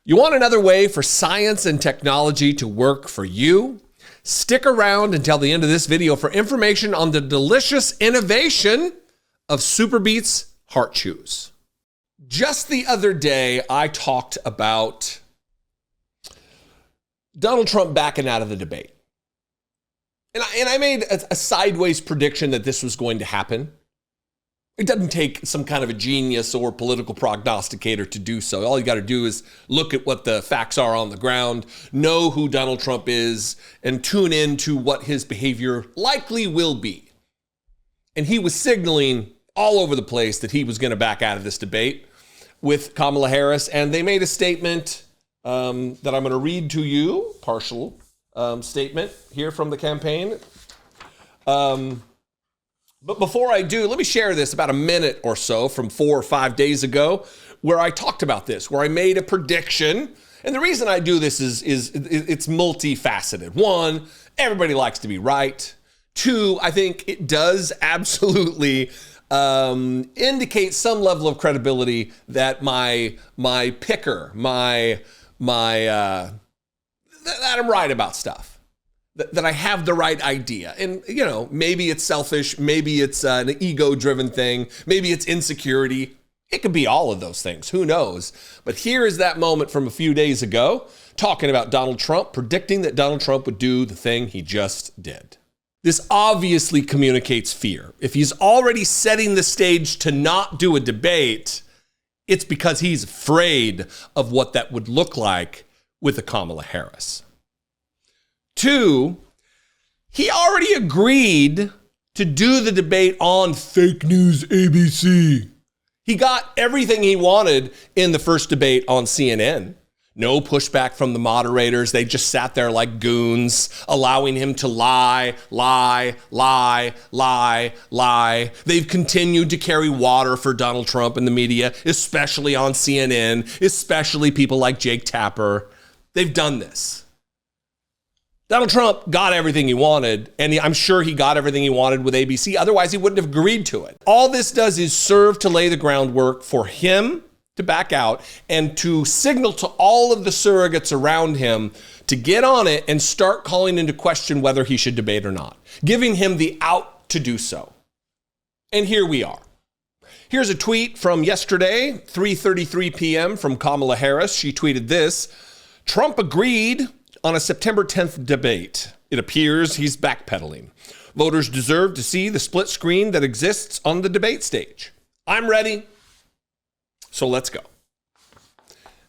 You want another way for science and technology to work for you? Stick around until the end of this video for information on the delicious innovation of SuperBeets Heart Chews. Just the other day, I talked about Donald Trump backing out of the debate. And I made a sideways prediction that this was going to happen. It doesn't take some kind of a genius or political prognosticator to do so. All you got to do is look at what the facts are on the ground, know who Donald Trump is, and tune in to what his behavior likely will be. And he was signaling all over the place that he was going to back out of this debate with Kamala Harris. And they made a statement that I'm going to read to you, partial statement here from the campaign. But before I do, let me share this about a minute or so from 4 or 5 days ago where I talked about this, where I made a prediction. And the reason I do this is it's multifaceted. One, everybody likes to be right. Two, I think it does absolutely indicate some level of credibility that my picker, that I'm right about stuff. That I have the right idea. And, you know, maybe it's selfish, maybe it's an ego-driven thing, maybe it's insecurity. It could be all of those things, who knows? But here is that moment from a few days ago, talking about Donald Trump, predicting that Donald Trump would do the thing he just did. This obviously communicates fear. If he's already setting the stage to not do a debate, it's because he's afraid of what that would look like with a Kamala Harris. Two, he already agreed to do the debate on fake news ABC. He got everything he wanted in the first debate on CNN. No pushback from the moderators. They just sat there like goons, allowing him to lie. They've continued to carry water for Donald Trump in the media, especially on CNN, especially people like Jake Tapper. They've done this. Donald Trump got everything he wanted, and I'm sure he got everything he wanted with ABC. Otherwise, he wouldn't have agreed to it. All this does is serve to lay the groundwork for him to back out and to signal to all of the surrogates around him to get on it and start calling into question whether he should debate or not, giving him the out to do so. And here we are. Here's a tweet from yesterday, 3:33 p.m. from Kamala Harris. She tweeted this: Trump agreed on a September 10th debate. It appears he's backpedaling. Voters deserve to see the split screen that exists on the debate stage. I'm ready, so let's go.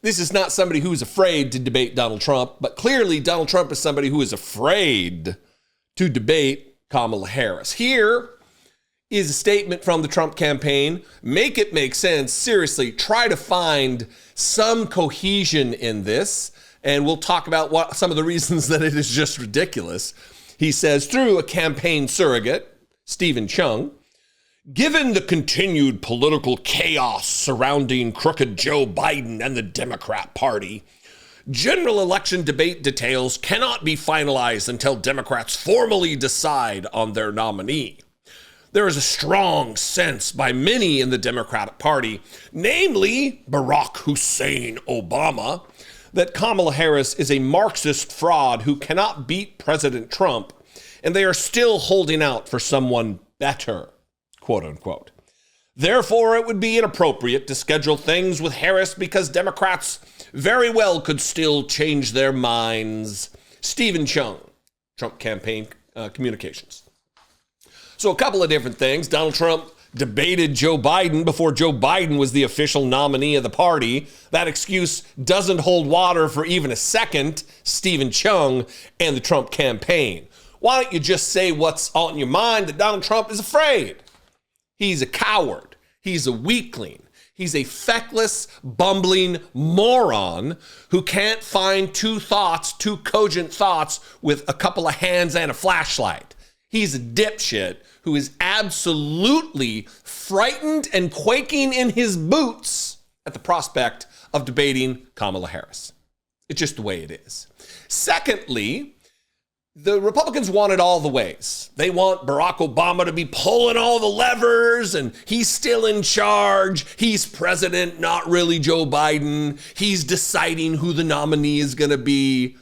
This is not somebody who's afraid to debate Donald Trump, but clearly Donald Trump is somebody who is afraid to debate Kamala Harris. Here is a statement from the Trump campaign. Make it make sense. Seriously, try to find some cohesion in this. And we'll talk about some of the reasons that it is just ridiculous. He says, through a campaign surrogate, Stephen Chung, given the continued political chaos surrounding crooked Joe Biden and the Democrat Party, general election debate details cannot be finalized until Democrats formally decide on their nominee. There is a strong sense by many in the Democratic Party, namely Barack Hussein Obama, that Kamala Harris is a Marxist fraud who cannot beat President Trump, and they are still holding out for someone better, quote unquote. Therefore, it would be inappropriate to schedule things with Harris because Democrats very well could still change their minds. Stephen Chung, Trump campaign communications. So a couple of different things. Donald Trump debated Joe Biden before Joe Biden was the official nominee of the party. That excuse doesn't hold water for even a second, Stephen Chung and the Trump campaign. Why don't you just say what's on your mind, that Donald Trump is afraid? He's a coward. He's a weakling. He's a feckless, bumbling moron who can't find two cogent thoughts with a couple of hands and a flashlight. He's a dipshit who is absolutely frightened and quaking in his boots at the prospect of debating Kamala Harris. It's just the way it is. Secondly, the Republicans want it all the ways. They want Barack Obama to be pulling all the levers and he's still in charge. He's president, not really Joe Biden. He's deciding who the nominee is going to be.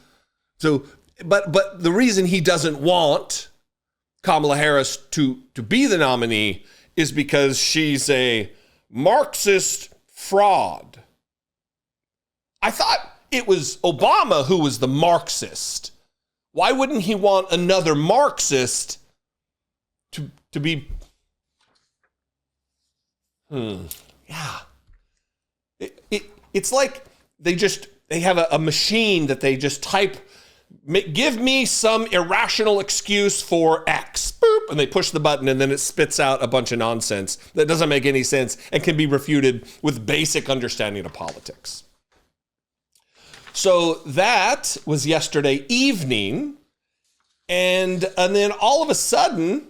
So, but the reason he doesn't want Kamala Harris to be the nominee is because she's a Marxist fraud. I thought it was Obama who was the Marxist. Why wouldn't he want another Marxist to be? Yeah. It's like they have a machine that they just type, give me some irrational excuse for X, boop, and they push the button and then it spits out a bunch of nonsense that doesn't make any sense and can be refuted with basic understanding of politics. So that was yesterday evening, and then all of a sudden,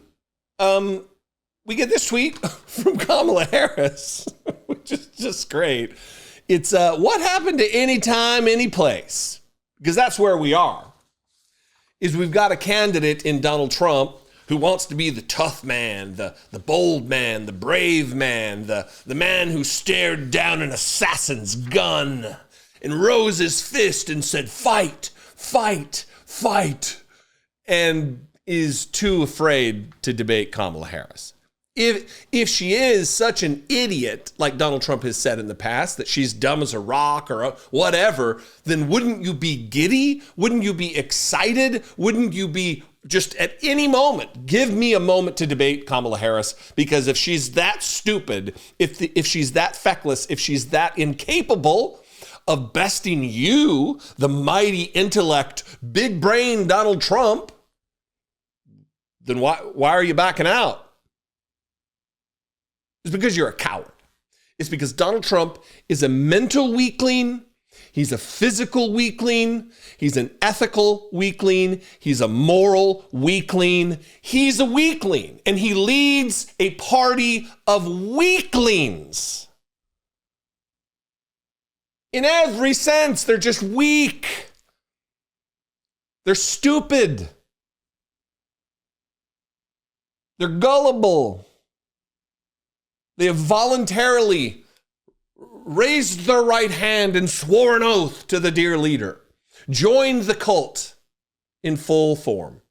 we get this tweet from Kamala Harris, which is just great. It's what happened to anytime, any place? Because that's where we are. Is we've got a candidate in Donald Trump who wants to be the tough man, the bold man, the brave man, the man who stared down an assassin's gun and rose his fist and said, fight, fight, fight, and is too afraid to debate Kamala Harris. If she is such an idiot, like Donald Trump has said in the past, that she's dumb as a rock or whatever, then wouldn't you be giddy? Wouldn't you be excited? Wouldn't you be just at any moment, give me a moment to debate Kamala Harris? Because if she's that stupid, if she's that feckless, if she's that incapable of besting you, the mighty intellect, big brain Donald Trump, then why are you backing out? It's because you're a coward. It's because Donald Trump is a mental weakling. He's a physical weakling. He's an ethical weakling. He's a moral weakling. He's a weakling, and he leads a party of weaklings. In every sense, they're just weak. They're stupid. They're gullible. They have voluntarily raised their right hand and swore an oath to the dear leader. Joined the cult in full form.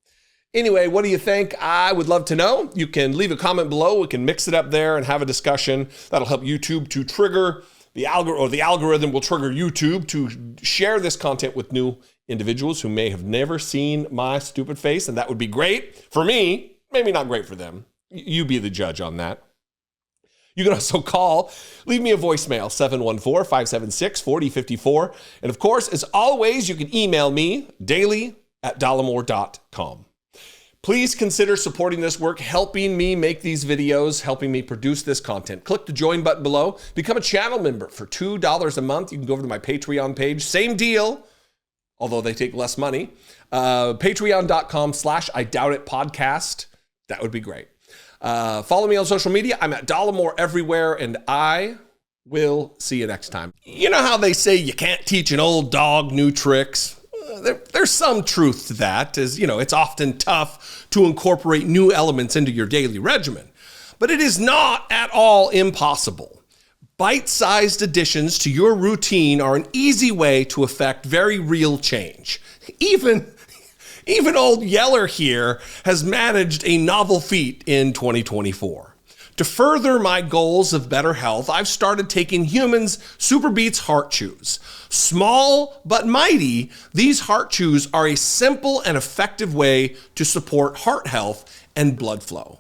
Anyway, what do you think? I would love to know. You can leave a comment below. We can mix it up there and have a discussion. That'll help YouTube to trigger the algorithm will trigger YouTube to share this content with new individuals who may have never seen my stupid face. And that would be great for me, maybe not great for them. You be the judge on that. You can also leave me a voicemail, 714-576-4054. And of course, as always, you can email me daily@dollemore.com. Please consider supporting this work, helping me make these videos, helping me produce this content. Click the join button below. Become a channel member for $2 a month. You can go over to my Patreon page. Same deal, although they take less money. Patreon.com/IDoubtIt podcast. That would be great. Follow me on social media. I'm at Dollemore everywhere, and I will see you next time. You know how they say you can't teach an old dog new tricks? There's some truth to that, as you know, it's often tough to incorporate new elements into your daily regimen, but it is not at all impossible. Bite-sized additions to your routine are an easy way to affect very real change. Even old Yeller here has managed a novel feat in 2024. To further my goals of better health, I've started taking Humans Super Beats Heart Chews. Small but mighty, these heart chews are a simple and effective way to support heart health and blood flow.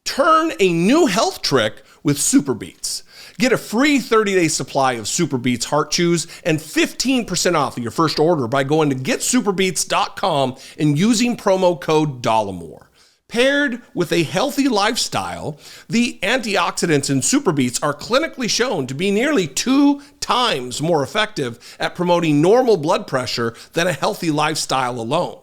Turn a new health trick with Super Beats. Get a free 30-day supply of Super Beats Heart Chews and 15% off of your first order by going to getsuperbeats.com and using promo code Dollemore. Paired with a healthy lifestyle, the antioxidants in Super Beats are clinically shown to be nearly 2 times more effective at promoting normal blood pressure than a healthy lifestyle alone.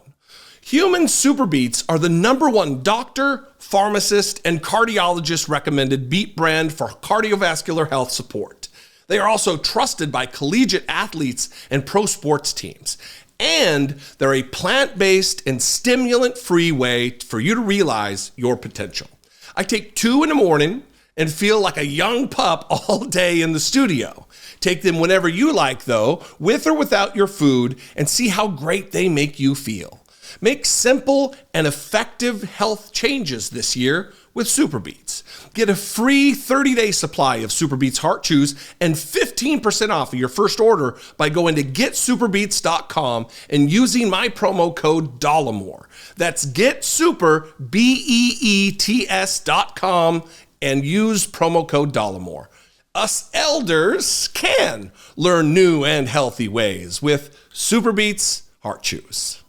Human Super Beats are the #1 doctor, pharmacist, and cardiologist recommended beet brand for cardiovascular health support. They are also trusted by collegiate athletes and pro sports teams. And they're a plant-based and stimulant-free way for you to realize your potential. I take 2 in the morning and feel like a young pup all day in the studio. Take them whenever you like, though, with or without your food, and see how great they make you feel. Make simple and effective health changes this year with SuperBeets. Get a free 30-day supply of SuperBeets Heart Chews and 15% off of your first order by going to getsuperbeets.com and using my promo code Dollemore. That's getsuperbeets.com and use promo code Dollemore. Us elders can learn new and healthy ways with SuperBeets Heart Chews.